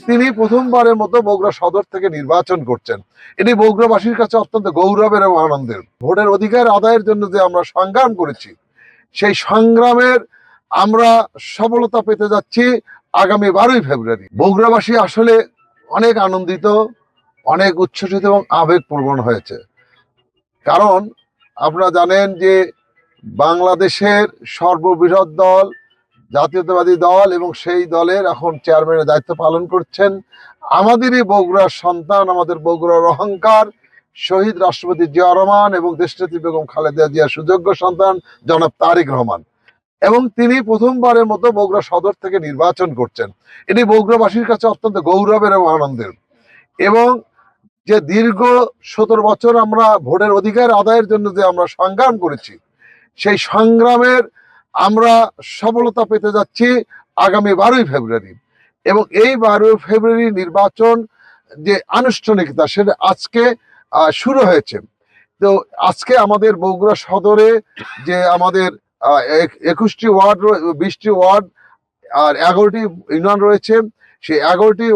তিনি প্রথমবারের মতো বগুড়া সদর থেকে নির্বাচন করছেন। এটি বগুড়াবাসীর কাছে অত্যন্ত গৌরবের এবং আনন্দের। ভোটের অধিকার আদায়ের জন্য যে আমরা সংগ্রাম করেছি, সেই সংগ্রামের আমরা সফলতা পেতে যাচ্ছি আগামী 12ই ফেব্রুয়ারি। বগুড়াবাসী আসলে অনেক আনন্দিত, অনেক উচ্ছ্বসিত এবং আবেগপ্রবণ হয়েছে। কারণ আপনারা জানেন যে বাংলাদেশের সর্ববৃহৎ দল জাতীয়তাবাদী দল, এবং সেই দলের এখন চেয়ারম্যানের দায়িত্ব পালন করছেন আমাদেরই বগুড়ার সন্তান, আমাদের বগুড়ার অহংকার, শহীদ রাষ্ট্রপতি জিয়া রহমান এবং দেশনেত্রী বেগম খালেদা জিয়ার সুযোগ্য সন্তান জনাব তারেক রহমান। এবং তিনি প্রথমবারের মতো বগুড়া সদর থেকে নির্বাচন করছেন। এটি বগুড়াবাসীর কাছে অত্যন্ত গৌরবের এবং আনন্দের। এবং যে দীর্ঘ 17 বছর আমরা ভোটের অধিকার আদায়ের জন্য যে আমরা সংগ্রাম করেছি, সেই সংগ্রামের আমরা সফলতা পেতে যাচ্ছি আগামী 12ই ফেব্রুয়ারি। এবং এই 12ই ফেব্রুয়ারি নির্বাচন যে আনুষ্ঠানিকতা, সেটা আজকে শুরু হয়েছে। তো আজকে আমাদের বগুড়া সদরে যে আমাদের 21টি ওয়ার্ড, 20টি ওয়ার্ড আর 11টি ইউনিয়ন রয়েছে, সেই 11টি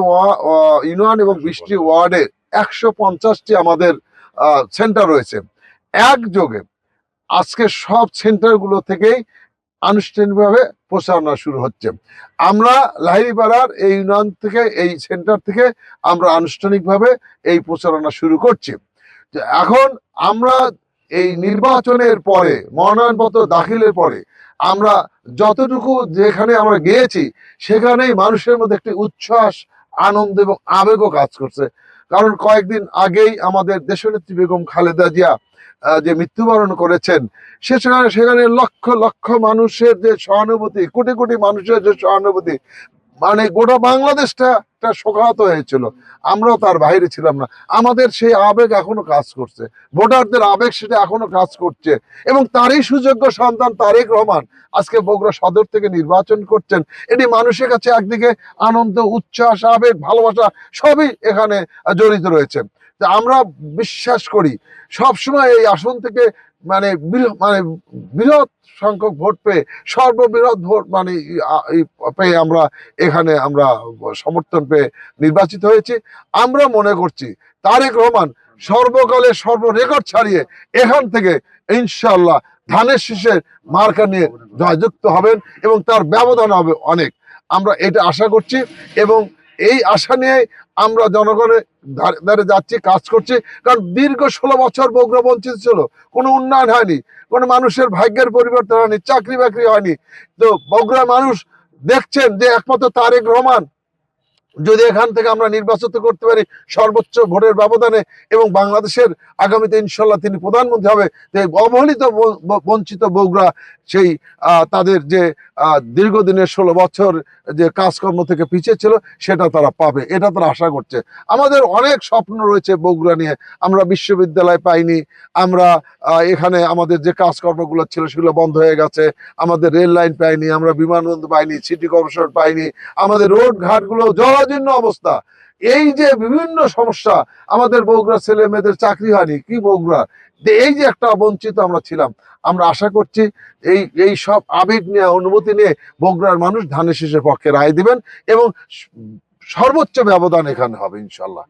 ইউনিয়ন এবং 20টি ওয়ার্ডে 150টি আমাদের সেন্টার রয়েছে। একযোগে আজকে সব সেন্টারগুলো থেকেই আনুষ্ঠানিকভাবে প্রচারণা শুরু হচ্ছে। আমরা লাহিড়িপাড়ার এই ইউনিয়ন থেকে, এই সেন্টার থেকে আমরা আনুষ্ঠানিকভাবে এই প্রচারণা শুরু করছি। এখন আমরা এই নির্বাচনের পরে, মনোনয়নপত্র দাখিলের পরে আমরা যতটুকু যেখানে আমরা গিয়েছি, সেখানেই মানুষের মধ্যে একটি উচ্ছ্বাস, আনন্দ এবং আবেগও কাজ করছে। কারণ কয়েকদিন আগেই আমাদের দেশনেত্রী বেগম খালেদা জিয়া যে মৃত্যুবরণ করেছেন, সেখানে লক্ষ লক্ষ মানুষের যে সহানুভূতি, কোটি কোটি মানুষের যে সহানুভূতি, মানে গোটা বাংলাদেশটা একটা শোকাহত হয়েছিল। আমরাও তার বাইরে ছিলাম না। আমাদের সেই আবেগ এখনো কাজ করছে, ভোটারদের আবেগ সেটা এখনো কাজ করছে। এবং তারই সুযোগ্য সন্তান তারেক রহমান আজকে বগুড়া সদর থেকে নির্বাচন করছেন। এটি মানুষের কাছে একদিকে আনন্দ, উচ্ছ্বাস, আবেগ, ভালোবাসা সবই এখানে জড়িত রয়েছে। আমরা বিশ্বাস করি সবসময় এই আসন থেকে মানে বৃহৎ সংখ্যক ভোট পেয়ে, সর্ববৃহৎ ভোট পেয়ে আমরা এখানে আমরা সমর্থন পেয়ে নির্বাচিত হয়েছি। আমরা মনে করছি তারেক রহমান সর্বকালের সর্বরেকর্ড ছাড়িয়ে এখান থেকে ইনশাআল্লাহ ধানের শীষের মার্কা নিয়ে জয়যুক্ত হবেন এবং তার ব্যবধান হবে অনেক। আমরা এটা আশা করছি এবং এই আশা নিয়ে আমরা জনগণের ধারে যাচ্ছি, কাজ করছি। কারণ দীর্ঘ 16 বছর বগুড়া বঞ্চিত ছিল, কোনো উন্নয়ন হয়নি, কোনো মানুষের ভাগ্যের পরিবর্তন হয়নি, চাকরি বাকরি হয়নি। তো বগুড়া মানুষ দেখছেন যে একমাত্র তারেক রহমান যদি এখান থেকে আমরা নির্বাচিত করতে পারি সর্বোচ্চ ভোটের ব্যবধানে, এবং বাংলাদেশের আগামীতে ইনশাল্লাহ তিনি প্রধানমন্ত্রী হবে, যে অবহেলিত বঞ্চিত বগুড়া সেই তাদের যে দীর্ঘদিনের 16 বছর যে কাজকর্ম থেকে পিছিয়ে ছিল, সেটা তারা পাবে, এটা তারা আশা করছে। আমাদের অনেক স্বপ্ন রয়েছে বগুড়া নিয়ে। আমরা বিশ্ববিদ্যালয় পাইনি, আমরা এখানে আমাদের যে কাজকর্মগুলো ছিল সেগুলো বন্ধ হয়ে গেছে, আমাদের রেল লাইন পাইনি, আমরা বিমানবন্দর পাইনি, সিটি কর্পোরেশন পাইনি, আমাদের রোড ঘাটগুলো জরাজীর্ণ অবস্থা। এই যে বিভিন্ন সমস্যা, আমাদের বগুড়া ছেলে মেয়েদের চাকরি হয়নি, কি বগুড়া, এই যে একটা বঞ্চিত আমরা ছিলাম। আমরা আশা করছি এই সব আবেগ নিয়ে, অনুভূতি নিয়ে বগুড়ার মানুষ ধানের শীষের পক্ষে রায় দিবেন এবং সর্বোচ্চ ব্যবধান এখানে হবে ইনশাল্লাহ।